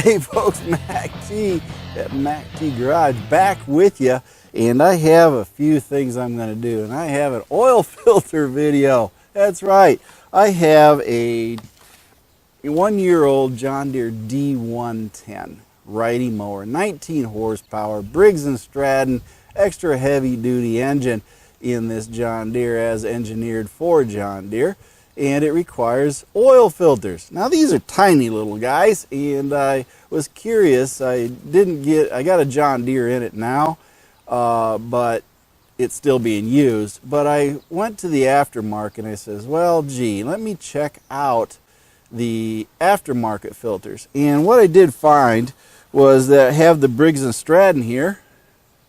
Hey folks, MACT at MACT Garage back with you, and I have a few things I'm going to do, and I have an oil filter video. That's right, I have a 1-year-old John Deere D110 righty mower, 19 horsepower, Briggs and Stratton, extra heavy duty engine in this John Deere as engineered for John Deere. And it requires oil filters. Now these are tiny little guys, and I was curious. I got a John Deere in it now, but it's still being used. But I went to the aftermarket and I says, well, gee, let me check out the aftermarket filters. And what I did find was that I have the Briggs and Stratton here,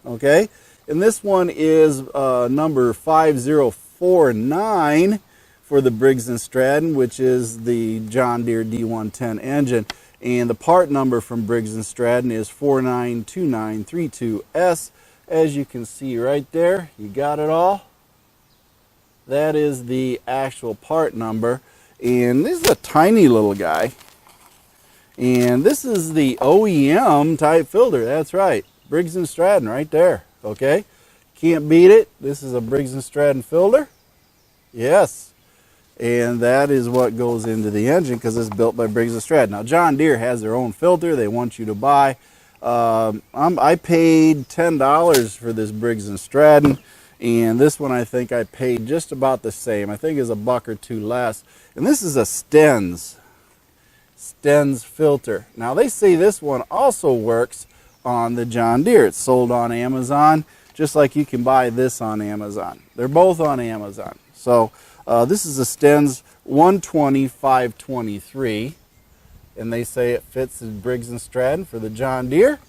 okay? And this one is number 5049. For the Briggs and Stratton, which is the John Deere D110 engine. And the part number from Briggs and Stratton is 492932S. As you can see right there, you got it all. That is the actual part number. And this is a tiny little guy. And this is the OEM type filter. That's right, Briggs and Stratton right there. Okay, can't beat it. This is a Briggs and Stratton filter. Yes. And that is what goes into the engine because it's built by Briggs and Stratton. Now, John Deere has their own filter they want you to buy. I paid $10 for this Briggs and Stratton, and this one I think I paid just about the same. I think it's $1 or $2 less. And this is a Stens filter. Now, they say this one also works on the John Deere. It's sold on Amazon, just like you can buy this on Amazon. They're both on Amazon. So, this is a Stens 120-523, and they say it fits the Briggs and Stratton for the John Deere,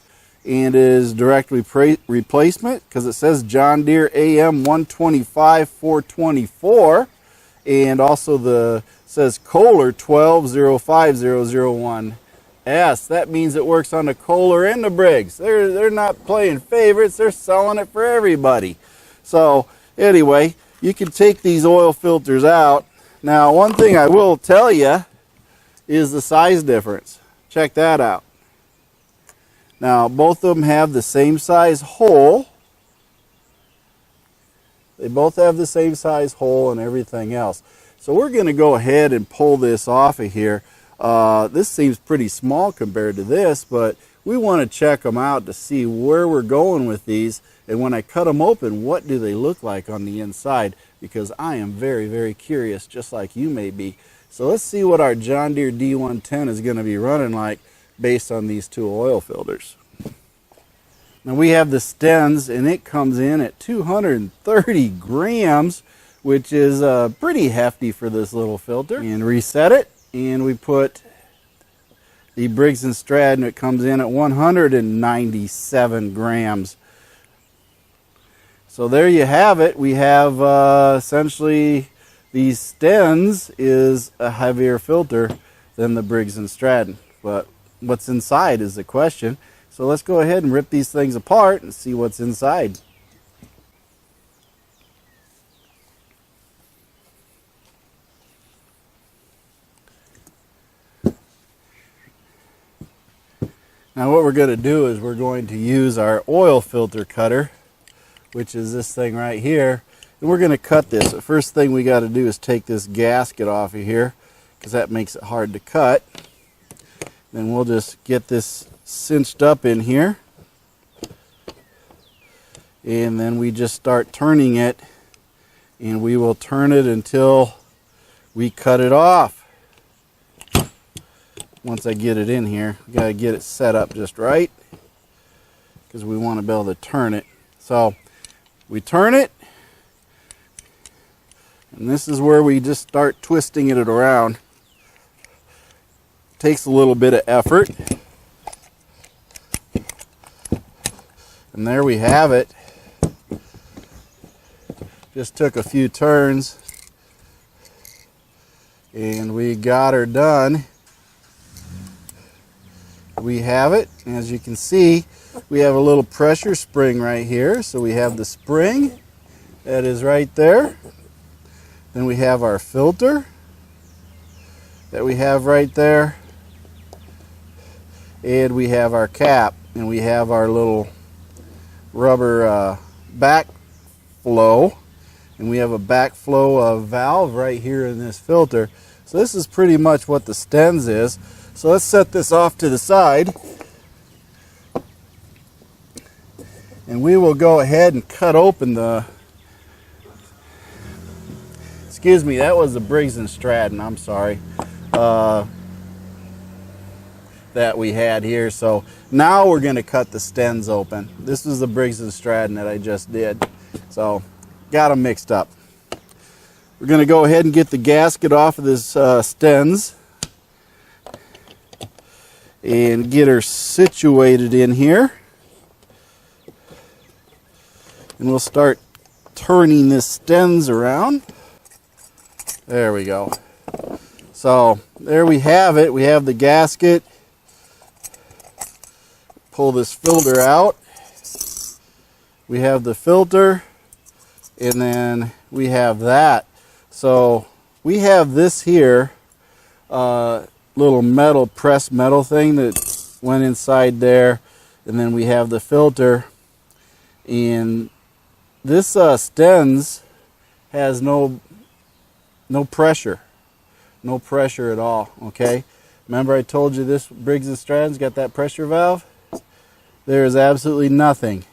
and is direct replacement because it says John Deere AM 125-424, and also says Kohler 1205001S. That means it works on the Kohler and the Briggs. They're not playing favorites; they're selling it for everybody. So anyway, you can take these oil filters out. Now, one thing I will tell you is the size difference. Check that out. Now, both of them have the same size hole. They both have the same size hole and everything else. So we're going to go ahead and pull this off of here. This seems pretty small compared to this, but we want to check them out to see where we're going with these. And when I cut them open, what do they look like on the inside? Because I am very, very curious, just like you may be. So let's see what our John Deere D110 is going to be running like based on these two oil filters. Now we have the Stens, and it comes in at 230 grams, which is pretty hefty for this little filter. And reset it, and we put the Briggs and Stratton. It comes in at 197 grams. So there you have it. We have essentially these Stens is a heavier filter than the Briggs and Stratton. But what's inside is the question. So let's go ahead and rip these things apart and see what's inside. Now what we're going to do is we're going to use our oil filter cutter, which is this thing right here, and we're going to cut this. The first thing we got to do is take this gasket off of here because that makes it hard to cut. Then we'll just get this cinched up in here, and then we just start turning it, and we will turn it until we cut it off. Once I get it in here, we got to get it set up just right because we want to be able to turn it. So we turn it, and this is where we just start twisting it around. Takes a little bit of effort. And there we have it. Just took a few turns, and we got her done. We have it. As you can see, we have a little pressure spring right here. So we have the spring that is right there. Then we have our filter that we have right there. and we have our cap, and we have our little rubber backflow, and we have a backflow valve right here in this filter. So this is pretty much what the Stens is. So let's set this off to the side, and we will go ahead and cut open the, excuse me, that was the Briggs and Stratton, I'm sorry, that we had here. So now we're going to cut the Stens open. This is the Briggs and Stratton that I just did. So got them mixed up. We're going to go ahead and get the gasket off of this Stens and get her situated in here. And we'll start turning this Stens around. There we go. So there we have it. We have the gasket. Pull this filter out. We have the filter, and then we have that. So we have this here, little metal, pressed metal thing that went inside there, and then we have the filter. And this Stens has no pressure, no pressure at all. Okay, remember I told you this Briggs and Stratton's got that pressure valve? There is absolutely nothing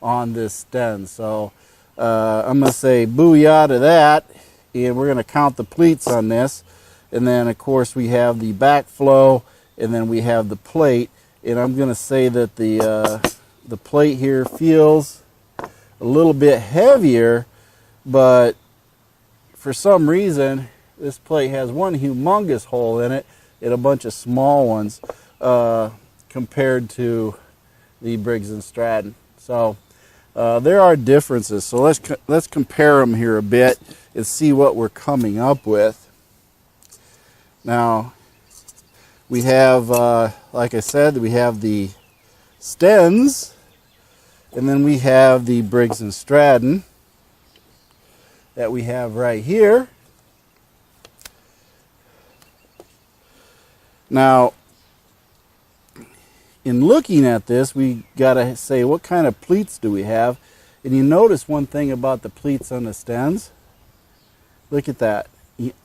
on this Stens. So I'm going to say booyah to that, and we're going to count the pleats on this. And then of course we have the backflow, and then we have the plate. And I'm going to say that the plate here feels a little bit heavier, but for some reason this plate has one humongous hole in it and a bunch of small ones compared to the Briggs and Stratton. So there are differences. So let's compare them here a bit and see what we're coming up with. Now we have, like I said, we have the Stens, and then we have the Briggs and Stratton that we have right here. Now, in looking at this, we got to say, what kind of pleats do we have? And you notice one thing about the pleats on the Stens. Look at that.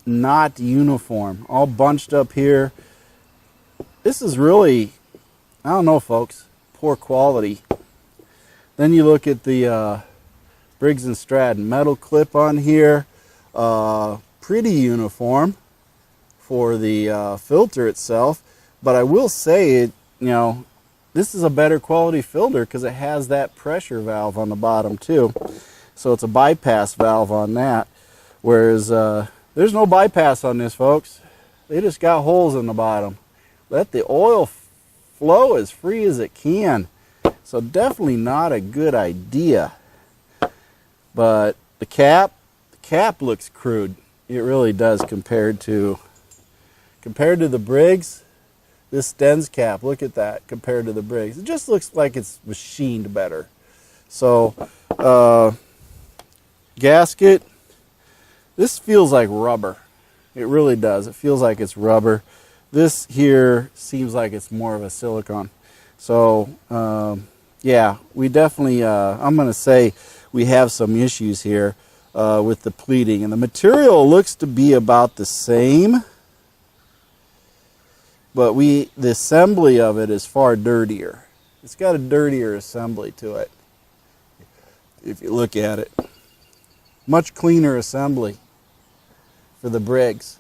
Not uniform. All bunched up here. This is really, I don't know, folks, poor quality. Then you look at the Briggs and Stratton. Metal clip on here. Pretty uniform for the filter itself. But I will say, it, you know, this is a better quality filter because it has that pressure valve on the bottom too. So it's a bypass valve on that. Whereas there's no bypass on this, folks. They just got holes in the bottom. Let the oil flow as free as it can. So definitely not a good idea. But the cap looks crude. It really does compared to the Briggs. This Stens cap, look at that compared to the Briggs. It just looks like it's machined better. So gasket, this feels like rubber. It really does. It feels like it's rubber. This here seems like it's more of a silicone. So yeah, we definitely, I'm going to say we have some issues here with the pleating. And the material looks to be about the same, but the assembly of it is far dirtier. It's got a dirtier assembly to it. If you look at it, much cleaner assembly for the Briggs.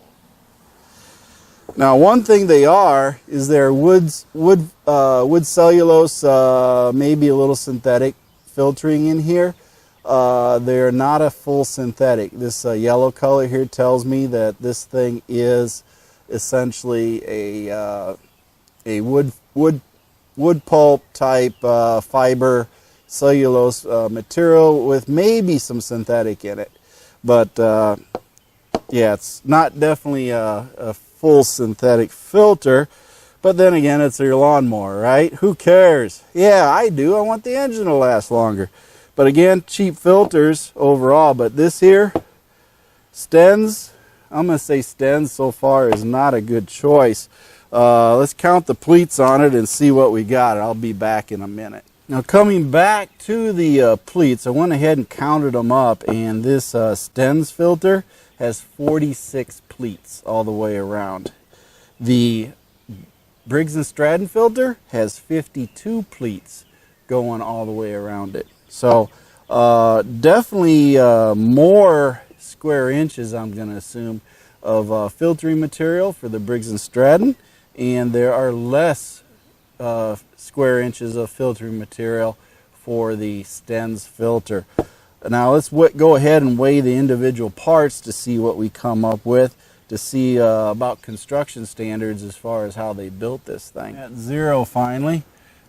Now, one thing they are is they're wood cellulose, maybe a little synthetic filtering in here. They're not a full synthetic. This yellow color here tells me that this thing is essentially a wood pulp type fiber cellulose material with maybe some synthetic in it. But yeah, it's not definitely a full synthetic filter. But then again, it's your lawnmower, right? Who cares? Yeah, I do. I want the engine to last longer. But again, cheap filters overall. But this here, Stens, I'm going to say Stens so far is not a good choice. let's count the pleats on it and see what we got. I'll be back in a minute. Now, coming back to the pleats, I went ahead and counted them up, and this Stens filter has 46 pleats all the way around. The Briggs and Stratton filter has 52 pleats going all the way around it. So definitely more square inches, I'm going to assume, of filtering material for the Briggs and Stratton, and there are less square inches of filtering material for the Stens filter. Now let's go ahead and weigh the individual parts to see what we come up with, to see about construction standards as far as how they built this thing. At 0 finally.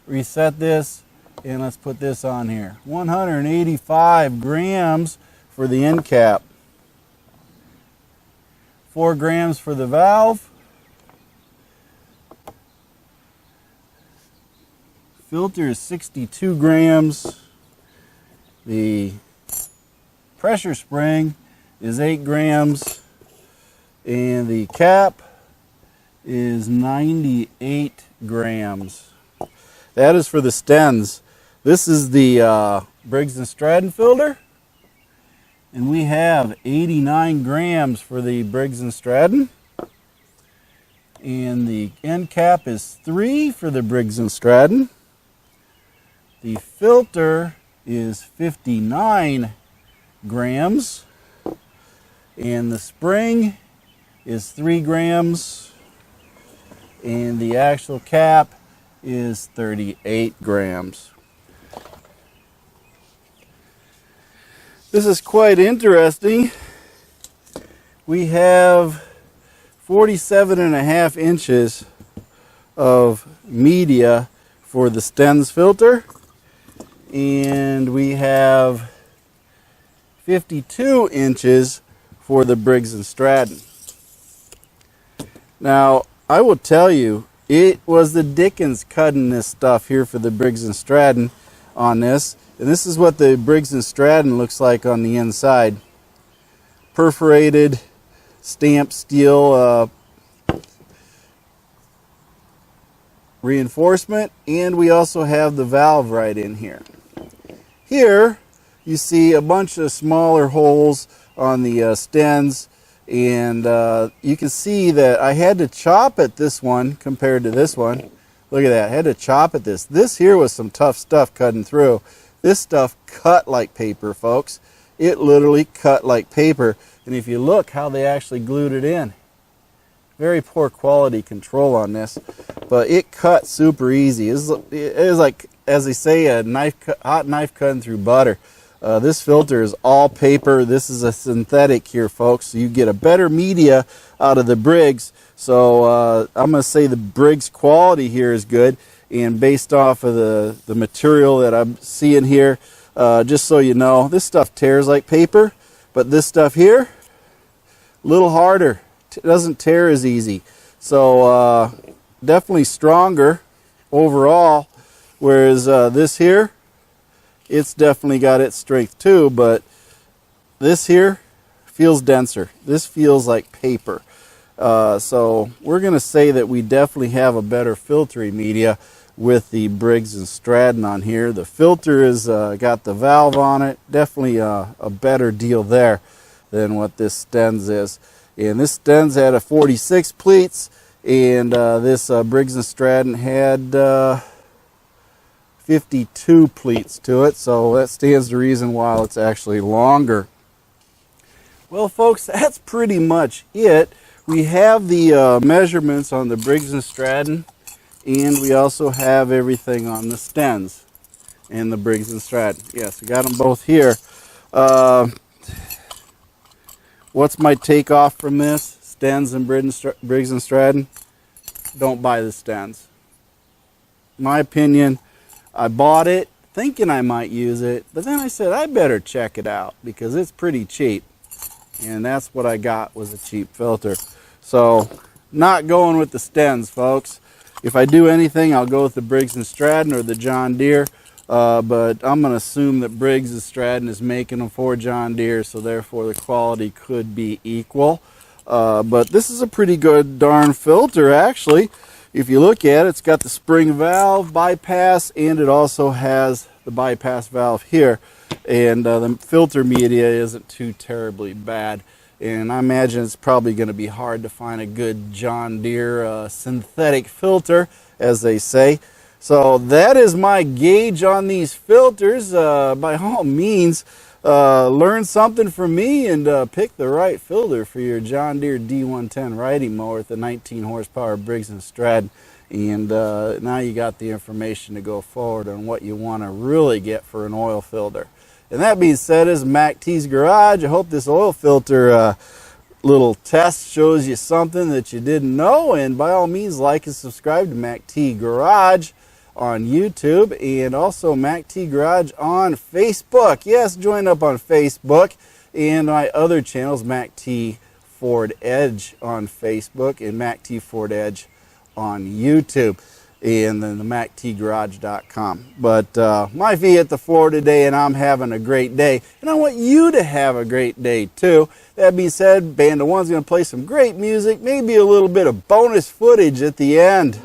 Reset this, and let's put this on here. 185 grams for the end cap. 4 grams for the valve. Filter is 62 grams. The pressure spring is 8 grams. And the cap is 98 grams. That is for the Stens. This is the Briggs and Stratton filter. And we have 89 grams for the Briggs and Stratton. And the end cap is 3 for the Briggs and Stratton. The filter is 59 grams. And the spring is 3 grams. And the actual cap is 38 grams. This is quite interesting. We have 47.5 inches of media for the Stens filter, and we have 52 inches for the Briggs and Stratton. Now, I will tell you, it was the Dickens cutting this stuff here for the Briggs and Stratton on this. And this is what the Briggs and Stratton looks like on the inside. Perforated stamped steel reinforcement, and we also have the valve right in here. Here you see a bunch of smaller holes on the Stens, and you can see that I had to chop at this one compared to this one. Look at that, I had to chop at this. This here was some tough stuff cutting through. This stuff cut like paper, folks. It literally cut like paper. And if you look how they actually glued it in, very poor quality control on this, but it cut super easy. It was like, as they say, a hot knife cutting through butter. This filter is all paper. This is a synthetic here, folks, so you get a better media out of the Briggs. So I'm going to say the Briggs quality here is good. And based off of the material that I'm seeing here, just so you know, this stuff tears like paper, but this stuff here, a little harder. It doesn't tear as easy. So definitely stronger overall, whereas this here, it's definitely got its strength too, but this here feels denser. This feels like paper. So we're going to say that we definitely have a better filtering media with the Briggs and Stratton on here. The filter is got the valve on it. Definitely a better deal there than what this Stens is. And this Stens had a 46 pleats, and this Briggs and Stratton had 52 pleats to it. So that stands to reason why it's actually longer. Well, folks, that's pretty much it. We have the measurements on the Briggs and Stratton, and we also have everything on the Stens and the Briggs and Stratton. Yes, we got them both here. What's my takeoff from this? Stens and Briggs and Stratton? Don't buy the Stens. My opinion, I bought it thinking I might use it, but then I said I better check it out because it's pretty cheap. And that's what I got, was a cheap filter. So, not going with the Stens, folks. If I do anything, I'll go with the Briggs and Stratton or the John Deere. But I'm going to assume that Briggs and Stratton is making them for John Deere, so therefore the quality could be equal. But this is a pretty good darn filter, actually. if you look at it, it's got the spring valve bypass, and it also has the bypass valve here. And the filter media isn't too terribly bad. And I imagine it's probably going to be hard to find a good John Deere synthetic filter, as they say. So that is my gauge on these filters. By all means, learn something from me and pick the right filter for your John Deere D110 riding mower with the 19 horsepower Briggs and Stratton. And now you got the information to go forward on what you want to really get for an oil filter. And that being said, is MACT's Garage. I hope this oil filter little test shows you something that you didn't know. And by all means, like and subscribe to MACT Garage on YouTube, and also MACT Garage on Facebook. Yes, join up on Facebook, and my other channels, MACT Ford Edge on Facebook and MACT Ford Edge on YouTube, and then the MACTgarage.com. But my feet hit the floor today, and I'm having a great day, and I want you to have a great day too. That being said, Band of One's going to play some great music, maybe a little bit of bonus footage at the end.